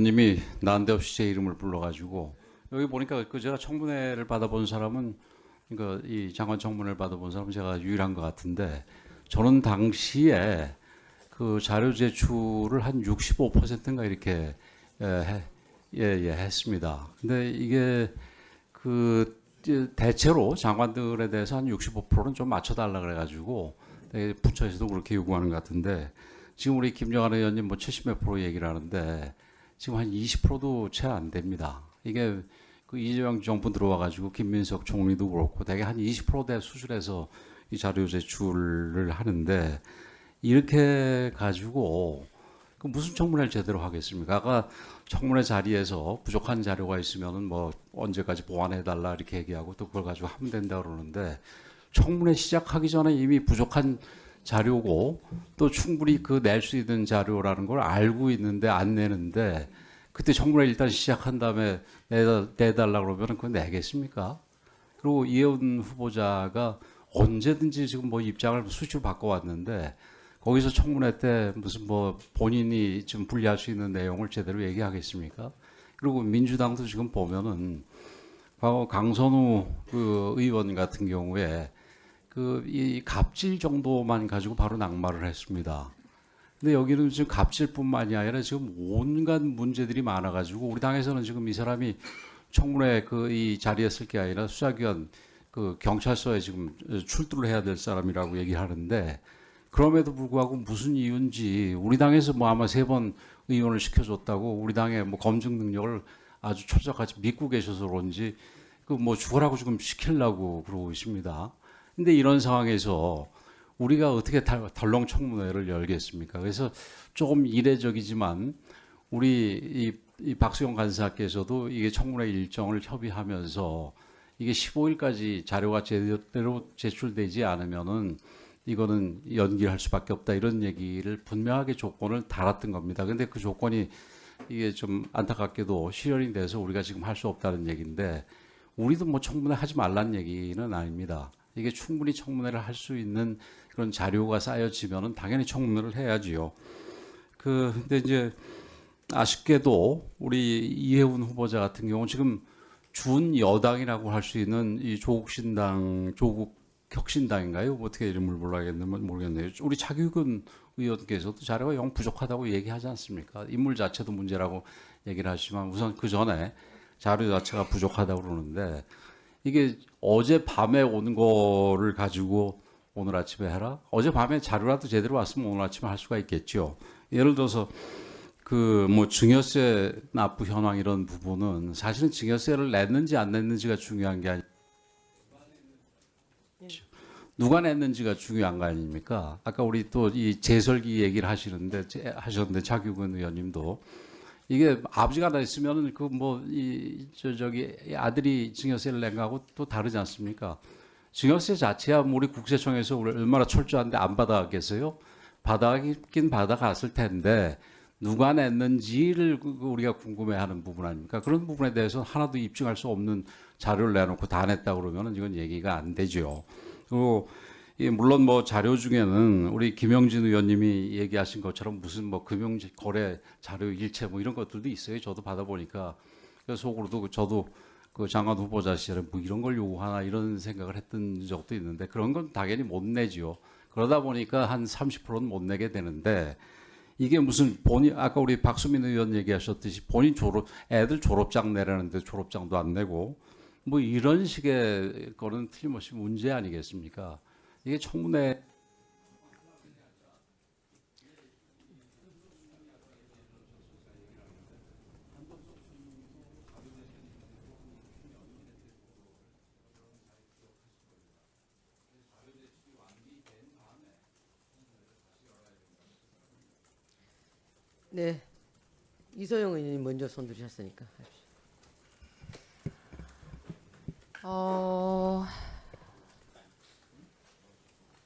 의원님이 난데없이 제 이름을 불러가지고 여기 보니까 그 제가 청문회를 받아본 사람은 그러니까 이 장관 청문회를 받아본 사람은 제가 유일한 것 같은데 저는 당시에 그 자료 제출을 한 65%인가 이렇게 했습니다. 근데 이게 그 대체로 장관들에 대해서 한 65%는 좀 맞춰달라 그래가지고 부처에서도 그렇게 요구하는 것 같은데 지금 우리 김영환 의원님 뭐 70몇 프로 얘기를 하는데 지금 한 20%도 채 안 됩니다. 이게 그 이재명 정부 들어와가지고 김민석 총리도 그렇고 대개 한 20%대 수준에서 이 자료 제출을 하는데 이렇게 가지고 그 무슨 청문회를 제대로 하겠습니까? 아까 청문회 자리에서 부족한 자료가 있으면은 뭐 언제까지 보완해달라 이렇게 얘기하고 또 그걸 가지고 하면 된다 그러는데 청문회 시작하기 전에 이미 부족한 자료고 또 충분히 그 낼 수 있는 자료라는 걸 알고 있는데 안 내는데 그때 청문회 일단 시작한 다음에 내달라 그러면 그거 내겠습니까? 그리고 이혜원 후보자가 언제든지 지금 뭐 입장을 수시로 바꿔왔는데 거기서 청문회 때 무슨 뭐 본인이 좀 불리할 수 있는 내용을 제대로 얘기하겠습니까? 그리고 민주당도 지금 보면은 과거 강선우 그 의원 같은 경우에 그 이 갑질 정도만 가지고 바로 낙마를 했습니다. 근데 여기는 지금 갑질뿐만이 아니라 지금 온갖 문제들이 많아가지고 우리 당에서는 지금 이 사람이 청문회 그 이 자리에 쓸 게 아니라 수사기관 그 경찰서에 지금 출두를 해야 될 사람이라고 얘기하는데 그럼에도 불구하고 무슨 이유인지 우리 당에서 뭐 아마 3번 의원을 시켜줬다고 우리 당의 뭐 검증 능력을 아주 철저하게 믿고 계셔서 그런지 그 뭐 죽으라고 지금 시키려고 그러고 있습니다. 근데 이런 상황에서 우리가 어떻게 덜렁 청문회를 열겠습니까? 그래서 조금 이례적이지만 우리 이 박수영 간사께서도 이게 청문회 일정을 협의하면서 이게 15일까지 자료가 제대로 제출되지 않으면은 이거는 연기할 수밖에 없다 이런 얘기를 분명하게 조건을 달았던 겁니다. 근데 그 조건이 이게 좀 안타깝게도 실현이 돼서 우리가 지금 할 수 없다는 얘기인데 우리도 뭐 청문회 하지 말라는 얘기는 아닙니다. 이게 충분히 청문회를 할 수 있는 그런 자료가 쌓여지면은 당연히 청문회를 해야지요. 근데 이제 아쉽게도 우리 이혜훈 후보자 같은 경우 지금 준 여당이라고 할 수 있는 이 조국 혁신당인가요? 어떻게 이름을 모르겠네요. 우리 차규근 의원께서도 자료가 영 부족하다고 얘기하지 않습니까? 인물 자체도 문제라고 얘기를 하시지만 우선 그 전에 자료 자체가 부족하다고 그러는데 이게 어젯밤에 온 거를 가지고 오늘 아침에 해라? 어젯밤에 자료라도 제대로 왔으면 오늘 아침에 할 수가 있겠죠. 예를 들어서 그 뭐 증여세 납부 현황 이런 부분은 사실은 증여세를 냈는지 안 냈는지가 중요한 게 아니라 누가 냈는지가 중요한 거 아닙니까? 아까 우리 또 이 재설기 얘기를 하셨는데 차규근 의원님도 이게 아버지가 냈으면은 그 뭐 저기 아들이 증여세를 낸 거하고 또 다르지 않습니까? 증여세 자체야 우리 국세청에서 우리 얼마나 철저한데 안 받아갔겠어요? 받아가긴 받아갔을 텐데 누가 냈는지를 우리가 궁금해하는 부분 아닙니까? 그런 부분에 대해서 하나도 입증할 수 없는 자료를 내놓고 다 냈다 그러면은 이건 얘기가 안 되죠. 그리고 물론 뭐 자료 중에는 우리 김영진 의원님이 얘기하신 것처럼 무슨 뭐 금융 거래 자료 일체 뭐 이런 것들도 있어요. 저도 받아보니까 그래서 속으로도 저도 그 장관 후보자 시절에 뭐 이런 걸 요구하나 이런 생각을 했던 적도 있는데 그런 건 당연히 못 내지요. 그러다 보니까 한 30%는 못 내게 되는데 이게 무슨 본인 아까 우리 박수민 의원 얘기하셨듯이 본인 애들 졸업장 내라는데 졸업장도 안 내고 뭐 이런 식의 거는 틀림없이 문제 아니겠습니까? 이게 청문회 네, 이소영 의원님 먼저 손 들으셨으니까.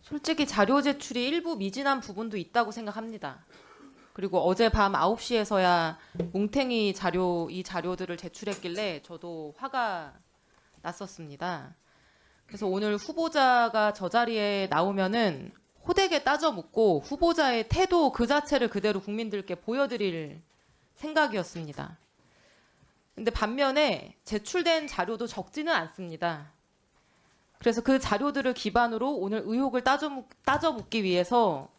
솔직히 자료 제출이 일부 미진한 부분도 있다고 생각합니다. 그리고 어젯밤 9시에서야 뭉탱이 이 자료들을 제출했길래 저도 화가 났었습니다. 그래서 오늘 후보자가 저 자리에 나오면은 호되게 따져 묻고 후보자의 태도 그 자체를 그대로 국민들께 보여드릴 생각이었습니다. 근데 반면에 제출된 자료도 적지는 않습니다. 그래서 그 자료들을 기반으로 오늘 의혹을 따져 묻기 위해서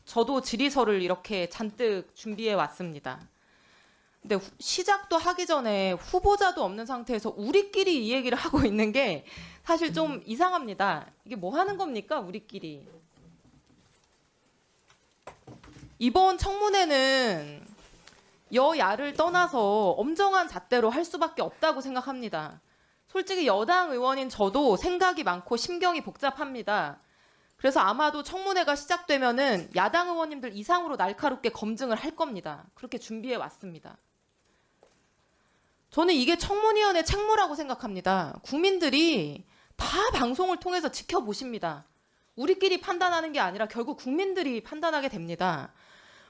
저도 질의서를 이렇게 잔뜩 준비해 왔습니다. 근데 시작도 하기 전에 후보자도 없는 상태에서 우리끼리 이 얘기를 하고 있는 게 사실 좀 이상합니다. 이게 뭐 하는 겁니까, 우리끼리? 이번 청문회는 여야를 떠나서 엄정한 잣대로 할 수밖에 없다고 생각합니다. 솔직히 여당 의원인 저도 생각이 많고 심경이 복잡합니다. 그래서 아마도 청문회가 시작되면은 야당 의원님들 이상으로 날카롭게 검증을 할 겁니다. 그렇게 준비해 왔습니다. 저는 이게 청문위원회 책무라고 생각합니다. 국민들이 다 방송을 통해서 지켜보십니다. 우리끼리 판단하는 게 아니라 결국 국민들이 판단하게 됩니다.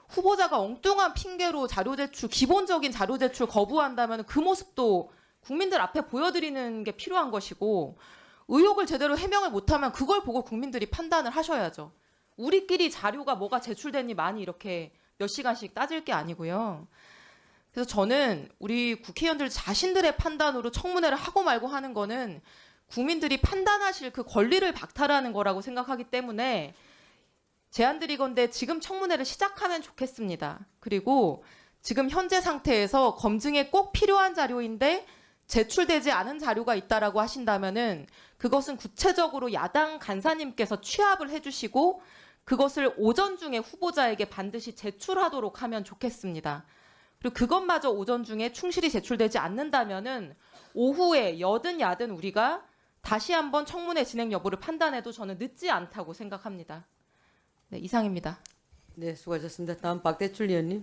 후보자가 엉뚱한 핑계로 자료 제출, 기본적인 자료 제출 거부한다면 그 모습도 국민들 앞에 보여드리는 게 필요한 것이고, 의혹을 제대로 해명을 못하면 그걸 보고 국민들이 판단을 하셔야죠. 우리끼리 자료가 뭐가 제출됐니 많이 이렇게 몇 시간씩 따질 게 아니고요. 그래서 저는 우리 국회의원들 자신들의 판단으로 청문회를 하고 말고 하는 거는 국민들이 판단하실 그 권리를 박탈하는 거라고 생각하기 때문에 제안드리건대 지금 청문회를 시작하면 좋겠습니다. 그리고 지금 현재 상태에서 검증에 꼭 필요한 자료인데 제출되지 않은 자료가 있다라고 하신다면은 그것은 구체적으로 야당 간사님께서 취합을 해주시고 그것을 오전 중에 후보자에게 반드시 제출하도록 하면 좋겠습니다. 그리고 그것마저 오전 중에 충실히 제출되지 않는다면은 오후에 여든 야든 우리가 다시 한번 청문회 진행 여부를 판단해도 저는 늦지 않다고 생각합니다. 네, 이상입니다. 네, 수고하셨습니다. 다음 박대출 의원님.